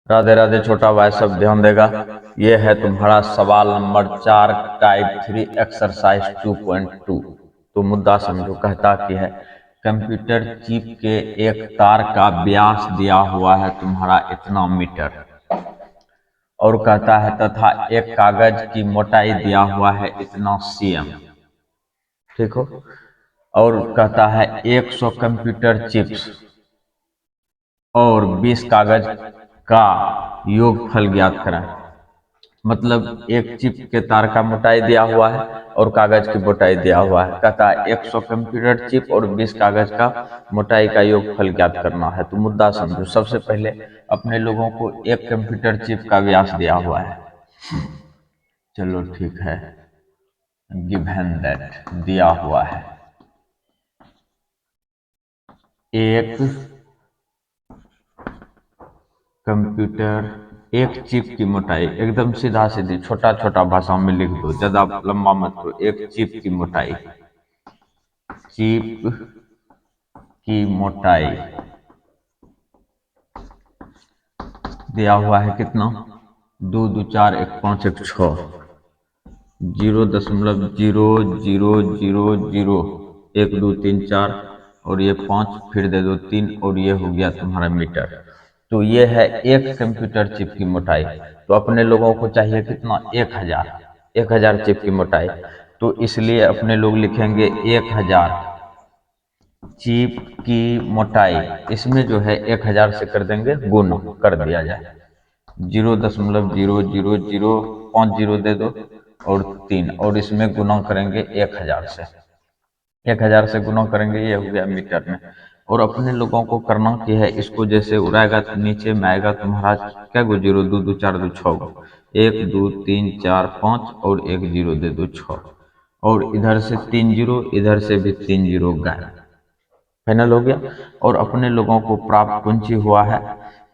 राधे राधे छोटा भाई, सब ध्यान देगा। ये है तुम्हारा सवाल नंबर 4, टाइप 3 एक्सरसाइज 2.2। तो मुद्दा समझो, कहता कि है कंप्यूटर चिप के एक तार का व्यास दिया हुआ है तुम्हारा इतना मीटर, और कहता है तथा एक कागज की मोटाई दिया हुआ है इतना सीएम। ठीक हो। और कहता है 100 कंप्यूटर चिप्स और 20 कागज का योगफल ज्ञात करें। मतलब एक चिप के तार का मोटाई दिया हुआ है और कागज की मोटाई दिया हुआ है। कहता है 100 कंप्यूटर चिप और 20 कागज का मोटाई का योगफल ज्ञात करना है। तो मुद्दा समझो। सबसे पहले अपने लोगों को एक कंप्यूटर चिप का व्यास दिया हुआ है। चलो ठीक है, गिवन दैट दिया हुआ है एक कंप्यूटर, एक चिप की मोटाई, एकदम सीधा सीधी छोटा छोटा भाषा में लिख दो, ज्यादा लंबा मत करो। एक चिप की मोटाई, चिप की मोटाई दिया हुआ है कितना, 2 2 4 1 5 1 6, 0.0000, 1 2 3 4 और ये 5, फिर दे दो 3, और ये हो गया तुम्हारा मीटर। तो ये है एक कंप्यूटर चिप की मोटाई। तो अपने लोगों को चाहिए कितना, 1000 चिप की मोटाई। तो इसलिए अपने लोग लिखेंगे 1000 चिप की मोटाई। इसमें जो है 1000 से कर देंगे गुण, कर दिया जाए 0.0000, 5 जीरो दे दो और 3, और इसमें गुना करेंगे 1000 से। 1000 से गुना करेंगे, ये हो गया मीटर में। और अपने लोगों को करना क्या है, इसको जैसे उड़ाएगा तो नीचे में आएगा तुम्हारा क्या गो जीरो, 2 2 4 2 6 गो, 1 2 3 4 5 और 1 जीरो दे दो 6, और इधर से 3 जीरो, इधर से भी 3 जीरो गायब। फाइनल हो गया। और अपने लोगों को प्राप्त कुंची हुआ है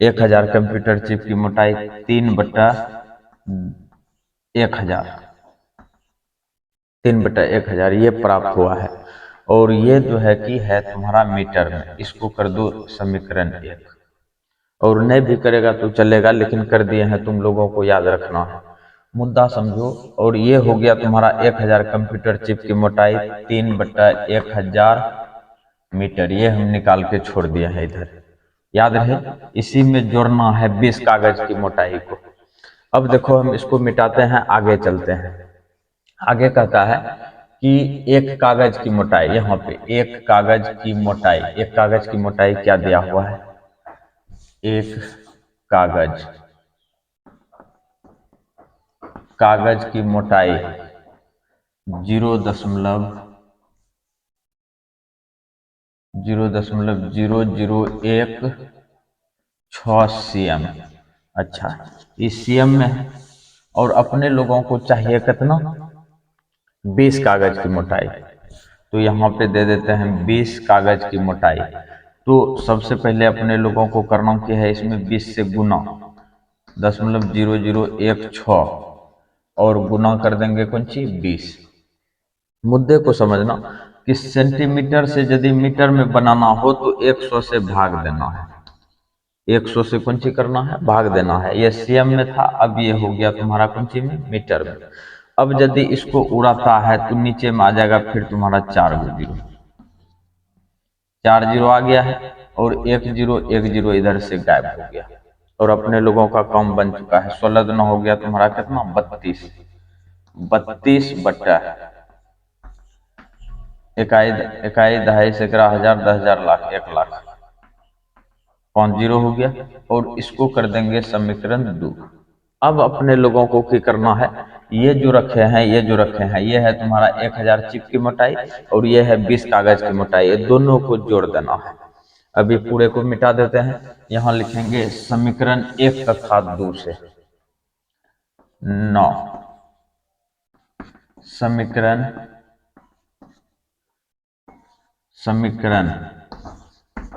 1000 कंप्यूटर चिप की मोटाई 3/1000, 3/1000 ये प्राप्त हुआ है। और ये जो है कि है तुम्हारा मीटर में। इसको कर दो समीकरण 1, और नहीं भी करेगा तो चलेगा, लेकिन कर दिए हैं, तुम लोगों को याद रखना है। मुद्दा समझो। और ये हो गया तुम्हारा 1000 कंप्यूटर चिप की मोटाई 3/1000 मीटर। ये हम निकाल के छोड़ दिया है इधर, याद रहे। इसी में जोड़ना है 20 कागज की मोटाई को। अब देखो, हम इसको मिटाते हैं, आगे चलते हैं। आगे कहता है कि एक कागज की मोटाई, यहाँ पे एक कागज की मोटाई, एक कागज की मोटाई क्या दिया हुआ है, एक कागज, कागज की मोटाई 0.0001 सीएम। अच्छा, इस सीएम में है। और अपने लोगों को चाहिए कितना, 20 कागज की मोटाई। तो यहाँ पे दे देते हैं 20 कागज की मोटाई। तो सबसे पहले अपने लोगों को करना क्या है, इसमें 20 से गुना 0.0016 और गुना कर देंगे कौन सी 20। मुद्दे को समझना कि सेंटीमीटर से यदि मीटर में बनाना हो तो 100 से भाग देना है। 100 से कौन सी करना है, भाग देना है। ये सीएम में था, अब ये हो गया तुम्हारा कौन सी में, मीटर में। अब यदि इसको उड़ाता है तो नीचे में आ जाएगा फिर तुम्हारा 4 जीरो, 4 जीरो आ गया है, और 1 जीरो, 1 जीरो इधर से गायब हो गया। और अपने लोगों का काम बन चुका है। 16 दुना हो गया तुम्हारा कितना, 32, 32 इकाई, इकाई दहाई सैकड़ा हजार 10,000 लाख 1 लाख, 5 जीरो हो गया। और इसको कर देंगे समीकरण 2। अब अपने लोगों को क्या करना है, ये जो रखे हैं, ये जो रखे हैं, ये है तुम्हारा 1000 चिप की मोटाई और ये है 20 कागज की मोटाई, ये दोनों को जोड़ देना है। अभी पूरे को मिटा देते हैं। यहाँ लिखेंगे समीकरण 1 तथा 2 से 9, समीकरण, समीकरण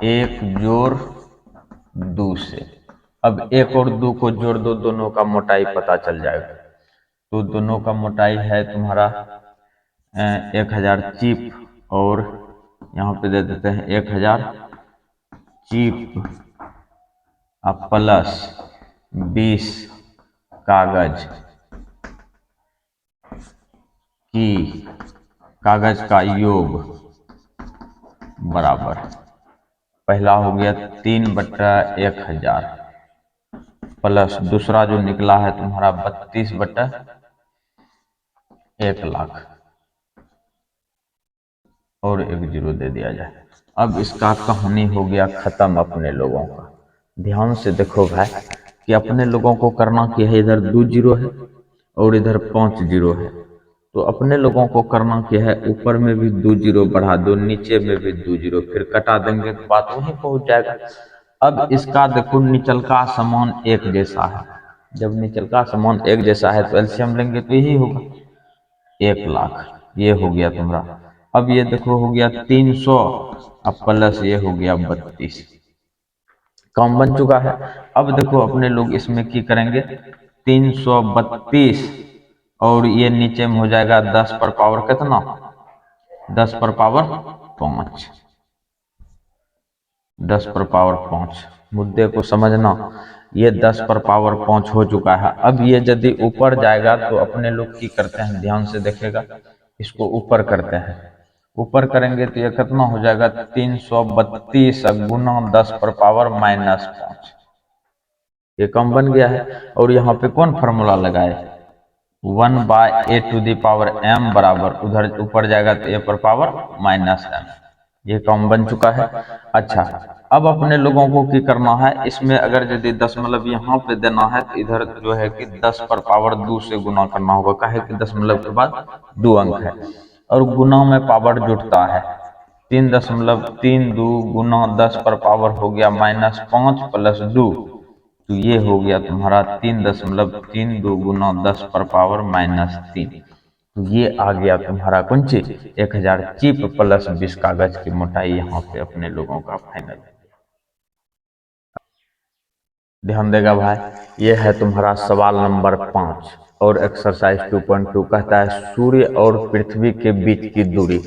1 जोड़ 2 से। अब 1 और 2 को जोड़ दो, दोनों का मोटाई पता चल जाएगा। तो दोनों का मोटाई है तुम्हारा 1000 चिप, और यहाँ पे दे देते हैं 1000 चिप प्लस 20 कागज की कागज का योग बराबर, पहला हो गया 3/1000 प्लस दूसरा जो निकला है तुम्हारा 32/1,00,000 और एक जीरो दे दिया जाए। अब इसका कहानी हो गया खत्म अपने लोगों का। ध्यान से देखो भाई कि अपने लोगों को करना क्या है, इधर 2 जीरो है और इधर 5 जीरो है, तो अपने लोगों को करना क्या है, ऊपर में भी 2 जीरो बढ़ा दो, नीचे में भी 2 जीरो, फिर कटा देंगे तो बात वहीं पहुंच जाएगा। अब इसका देखो निचल का समान एक जैसा है, जब निचल का समान एक जैसा है तो एलसीएम लेंगे तो यही होगा 1,00,000, ये हो गया तुम्हारा। अब ये देखो हो गया 300, अब प्लस ये हो गया 32, काम बन चुका है। अब देखो अपने लोग इसमें की करेंगे 332 और ये नीचे में हो जाएगा 10 पर पावर कितना, 10 पर पावर 5, 10 पर पावर 5। मुद्दे को समझना, ये 10 पर पावर 5 हो चुका है। अब ये यदि ऊपर जाएगा तो अपने लोग की करते हैं, ध्यान से देखेगा, इसको ऊपर करते हैं, ऊपर करेंगे तो ये कितना हो जाएगा 332 गुना 10 पर पावर -5, ये कम बन गया है। और यहाँ पे कौन फार्मूला लगाए, 1/a⁴m बराबर, उधर ऊपर जाएगा तो a पर पावर -m, ये कम बन चुका है। अच्छा, अब अपने लोगों को क्या करना है, इसमें अगर यदि दशमलव यहाँ पे देना है तो इधर जो है कि 10 पर पावर 2 से गुना करना होगा, काहे कि दशमलव के बाद 2 अंक है और गुना में पावर जुटता है, 3.32 गुना 10 पर पावर हो गया -5 प्लस 2, तो ये हो गया तुम्हारा 3.32 गुना 10 पर पावर -3, तो ये आ गया तुम्हारा कौन चीज, 1000 चिप प्लस 20 कागज की मोटाई यहाँ पे अपने लोगों का फाइनल। ध्यान देगा भाई, ये है तुम्हारा सवाल नंबर 5 और एक्सरसाइज 2.2 कहता है सूर्य और पृथ्वी के बीच की दूरी।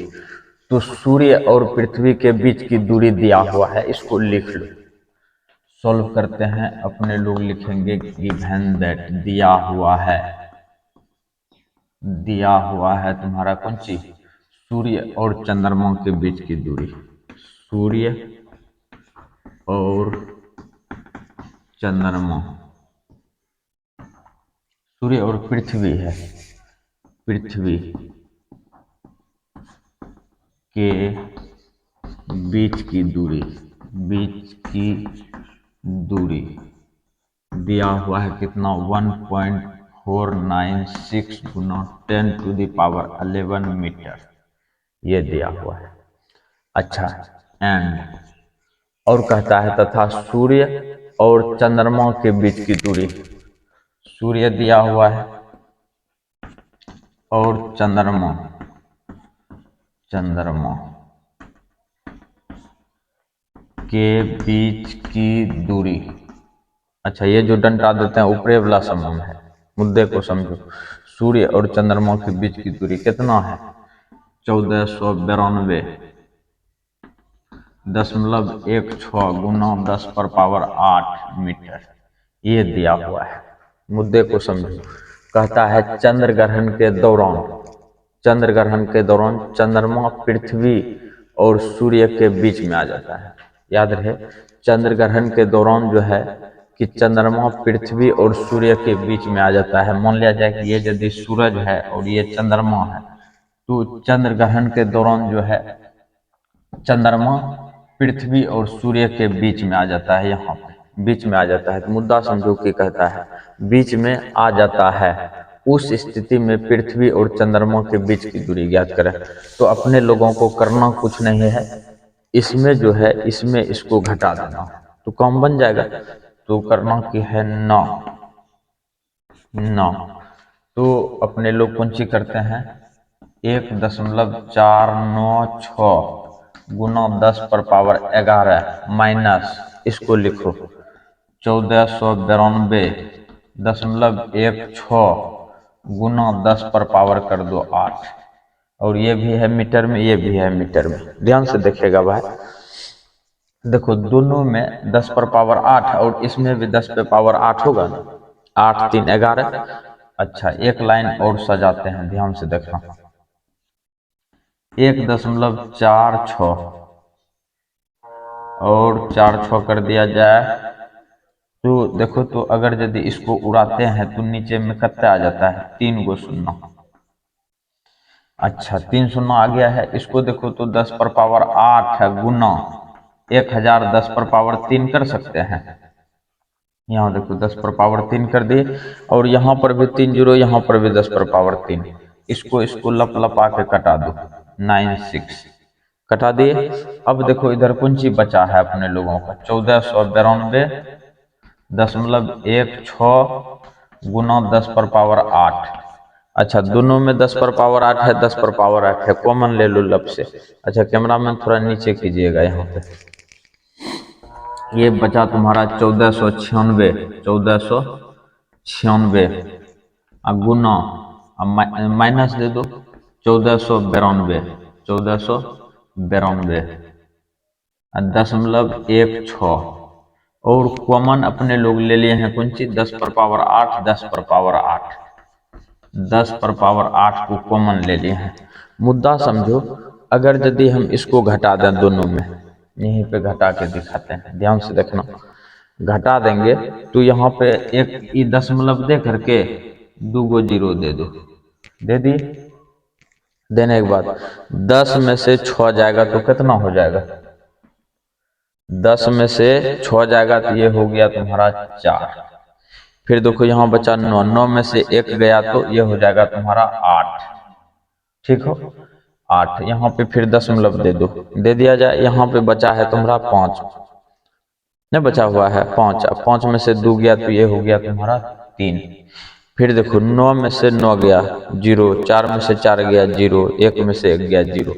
तो सूर्य और पृथ्वी के बीच की दूरी दिया हुआ है, इसको लिख लो। सॉल्व करते हैं, अपने लोग लिखेंगे गिवन दैट, दिया हुआ है तुम्हारा कौन सी, सूर्य और चंद्रमा के बीच की दूरी, सूर्य और चंद्रमा, सूर्य और पृथ्वी है, पृथ्वी के बीच की दूरी, दिया हुआ है कितना, 1.496 गुना 10⁻11 मीटर, ये दिया हुआ है। अच्छा, एंड और कहता है तथा सूर्य और चंद्रमा के बीच की दूरी, सूर्य दिया हुआ है और चंद्रमा के बीच की दूरी। अच्छा, ये जो डंडा देते हैं ऊपरे वाला समान है, मुद्दे को समझो। सूर्य और चंद्रमा के बीच की दूरी कितना है, 1492.16 गुना 10 पर पावर 8 मीटर, ये दिया हुआ है। मुद्दे को समझो, कहता है चंद्र ग्रहण के दौरान चंद्रमा पृथ्वी और सूर्य के बीच में आ जाता है। याद रहे, चंद्र ग्रहण के दौरान जो है कि चंद्रमा पृथ्वी और सूर्य के बीच में आ जाता है। मान लिया जाए कि ये यदि सूरज है और ये चंद्रमा है, तो चंद्र ग्रहण के दौरान जो है चंद्रमा पृथ्वी और सूर्य के बीच में आ जाता है, यहाँ पे बीच में आ जाता है। तो मुद्दा समझो कि कहता है बीच में आ जाता है, उस स्थिति में पृथ्वी और चंद्रमा के बीच की दूरी ज्ञात करें। तो अपने लोगों को करना कुछ नहीं है, इसमें जो है इसमें इसको घटा देना, तो कम बन जाएगा। तो करना की है 9, तो अपने लोग कौन सी करते हैं, 1.496 गुना 10 पर पावर 11 माइनस, इसको लिखो 1492.16 गुना 10 पर पावर कर दो 8, और ये भी है मीटर में, ये भी है मीटर में। ध्यान से देखिएगा भाई, देखो दोनों में 10 पर पावर 8 और इसमें भी 10 पे पावर 8 होगा ना। 8 3 11। अच्छा एक लाइन और सजाते हैं, ध्यान से देखना। 1.46 और 4 6 कर दिया जाए तो देखो, तो अगर यदि इसको उड़ाते हैं तो नीचे में कितना आ जाता है, 3 गो शून्य। अच्छा 3 शून्य आ गया है। इसको देखो तो 10 पर पावर 8 है गुना 1000 10 पर पावर 3 कर सकते हैं। यहाँ देखो 10 पर पावर 3 कर दिए और यहाँ पर भी 3 जीरो, यहाँ पर भी 10 पर पावर 3। इसको लप लपा के कटा दो, 96 कटा दिए। अब देखो इधर कौन चीज बचा है अपने लोगों का, 1492.16 गुना 10 पर पावर 8। अच्छा दोनों में 10 पर पावर 8 है, 10 पर पावर 8 है, कॉमन ले लो लब से। अच्छा कैमरा मैन थोड़ा नीचे कीजिएगा यहाँ पे। ये बचा तुम्हारा 1496, 1496 गुना माइनस दे दो 1492, 1492 .16 और कॉमन अपने लोग ले लिए हैं कौन सी, 10 पर पावर 8, 10 पर पावर 8, 10 पर पावर 8 को कॉमन ले लिए हैं। मुद्दा समझो, अगर यदि हम इसको घटा दें दोनों में, यहीं पे घटा के दिखाते हैं, ध्यान से देखना। घटा देंगे तो यहाँ पे एक ई दशमलव दे करके 2 गो जीरो दे दो, दे दिए। देने के बाद 10 में से 6 जाएगा तो कितना हो जाएगा, 10 में से 6 जाएगा तो ये हो गया तुम्हारा 4। फिर देखो यहाँ बचा 9, 9 में से 1 गया तो ये हो जाएगा तुम्हारा 8। ठीक हो 8, यहाँ पे फिर दशमलव दे दो, दे दिया जाए। यहाँ पे बचा है तुम्हारा 5, नहीं बचा हुआ है 5, 5 में से 2 गया तो ये हो गया तुम्हारा 3। फिर देखो 9 में से 9 गया जीरो, 4 में से 4 गया जीरो, 1 में से 1 गया जीरो,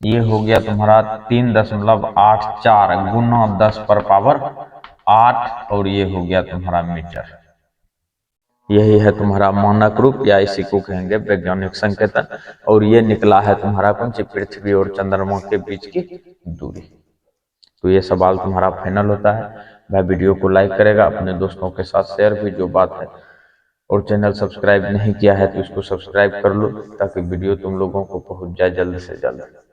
ये हो गया तुम्हारा 3.84 गुना 10 पर पावर 8 और ये हो गया तुम्हारा मीटर। यही है तुम्हारा मानक रूप या इसी को कहेंगे वैज्ञानिक संकेतन। और ये निकला है तुम्हारा कौन सी, पृथ्वी और चंद्रमा के बीच की दूरी। तो ये सवाल तुम्हारा फाइनल होता है। वह वीडियो को लाइक करेगा, अपने दोस्तों के साथ शेयर भी जो बात है, और चैनल सब्सक्राइब नहीं किया है तो इसको सब्सक्राइब कर लो ताकि वीडियो तुम लोगों को पहुंच जाए जल्द से जल्द।